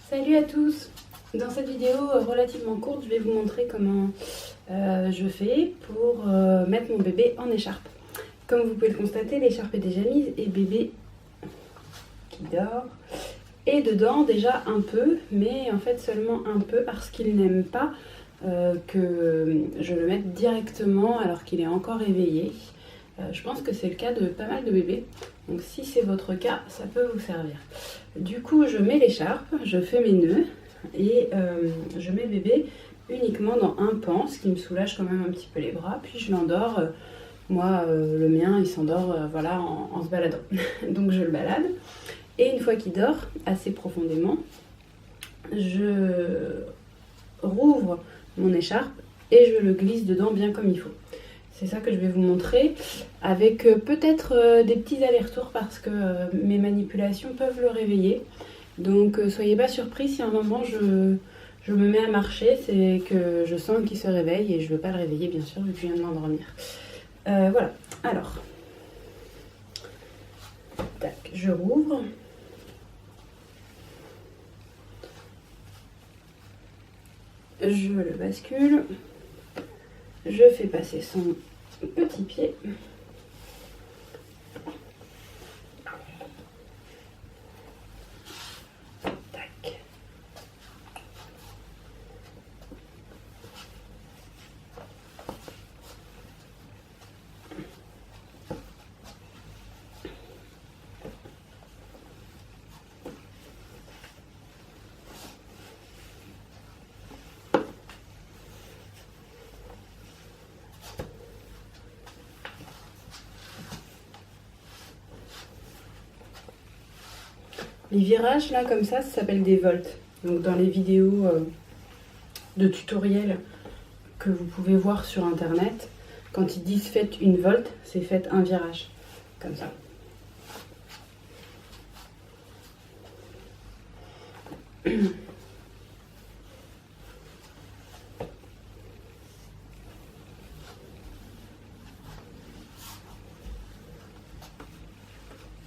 Salut à tous! Dans cette vidéo relativement courte, je vais vous montrer comment je fais pour mettre mon bébé en écharpe. Comme vous pouvez le constater, l'écharpe est déjà mise et bébé qui dort est dedans déjà un peu, mais en fait seulement un peu parce qu'il n'aime pas que je le mette directement alors qu'il est encore éveillé. Je pense que c'est le cas de pas mal de bébés, donc si c'est votre cas, ça peut vous servir. Du coup, je mets l'écharpe, je fais mes nœuds et je mets bébé uniquement dans un pan, ce qui me soulage quand même un petit peu les bras, puis je l'endors. Moi, le mien, il s'endort voilà, en se baladant. Donc je le balade. Et une fois qu'il dort assez profondément, je rouvre mon écharpe et je le glisse dedans bien comme il faut. C'est ça que je vais vous montrer, avec peut-être des petits allers-retours parce que mes manipulations peuvent le réveiller. Donc soyez pas surpris si à un moment je me mets à marcher, c'est que je sens qu'il se réveille et je ne veux pas le réveiller bien sûr vu que je viens de m'endormir. Voilà, alors, tac, je rouvre. Je le bascule, je fais passer son petit pied. Tac. Les virages là comme ça s'appelle des volts. Donc dans les vidéos de tutoriels que vous pouvez voir sur internet, quand ils disent faites une volte, c'est faites un virage. Comme ça.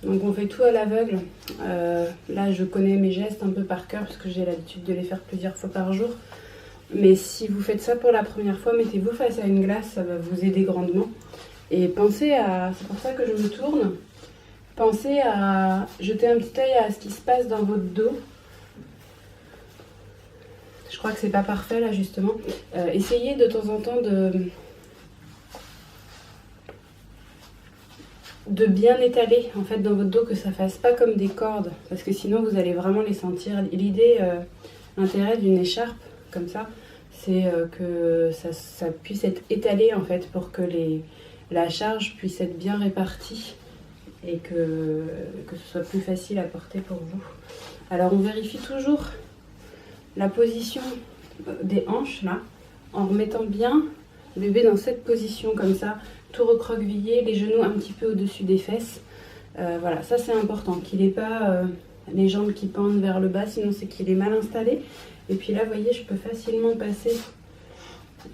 Donc on fait tout à l'aveugle. Là je connais mes gestes un peu par cœur parce que j'ai l'habitude de les faire plusieurs fois par jour. Mais si vous faites ça pour la première fois, mettez-vous face à une glace, ça va vous aider grandement. Et pensez à, c'est pour ça que je me tourne, pensez à jeter un petit œil à ce qui se passe dans votre dos. Je crois que c'est pas parfait là justement. Essayez de temps en temps de bien étaler en fait dans votre dos, que ça fasse pas comme des cordes, parce que sinon vous allez vraiment les sentir. L'idée, l'intérêt d'une écharpe comme ça, c'est que ça puisse être étalé en fait pour que la charge puisse être bien répartie et que ce soit plus facile à porter pour vous. Alors on vérifie toujours la position des hanches là, en remettant bien le bébé dans cette position comme ça, tout recroquevillé, les genoux un petit peu au-dessus des fesses. Voilà, ça c'est important, qu'il n'ait pas les jambes qui pendent vers le bas, sinon c'est qu'il est mal installé. Et puis là, vous voyez, je peux facilement passer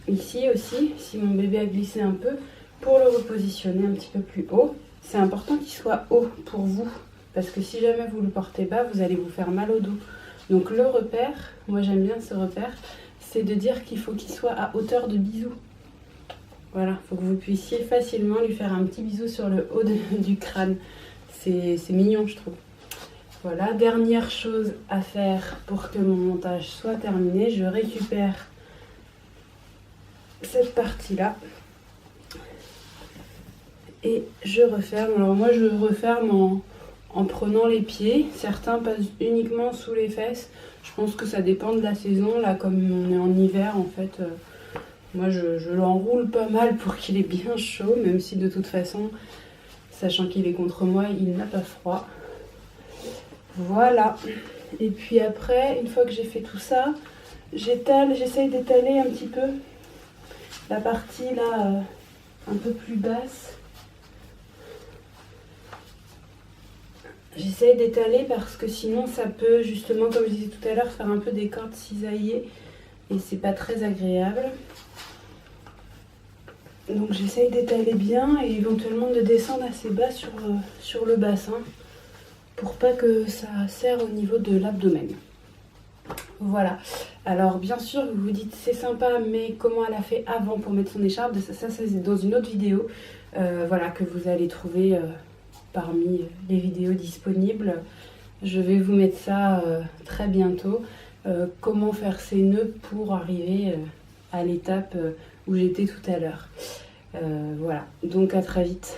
ici aussi, si mon bébé a glissé un peu, pour le repositionner un petit peu plus haut. C'est important qu'il soit haut pour vous, parce que si jamais vous le portez bas, vous allez vous faire mal au dos. Donc le repère, moi j'aime bien ce repère, c'est de dire qu'il faut qu'il soit à hauteur de bisou. Voilà, il faut que vous puissiez facilement lui faire un petit bisou sur le haut du crâne. C'est mignon, je trouve. Voilà, dernière chose à faire pour que mon montage soit terminé, je récupère cette partie-là et je referme. Alors moi je referme en prenant les pieds. Certains passent uniquement sous les fesses. Je pense que ça dépend de la saison. Là, comme on est en hiver, en fait, moi je l'enroule pas mal pour qu'il ait bien chaud, même si de toute façon, sachant qu'il est contre moi, il n'a pas froid. Voilà. Et puis après, une fois que j'ai fait tout ça, j'essaye d'étaler un petit peu la partie là, un peu plus basse. J'essaye d'étaler parce que sinon ça peut justement, comme je disais tout à l'heure, faire un peu des cordes cisaillées et c'est pas très agréable. Donc j'essaye d'étaler bien et éventuellement de descendre assez bas sur le bassin pour pas que ça serre au niveau de l'abdomen. Voilà, alors bien sûr vous vous dites c'est sympa, mais comment elle a fait avant pour mettre son écharpe? Ça c'est dans une autre vidéo, voilà, que vous allez trouver parmi les vidéos disponibles. Je vais vous mettre ça très bientôt, comment faire ses nœuds pour arriver à l'étape où j'étais tout à l'heure. Voilà, donc à très vite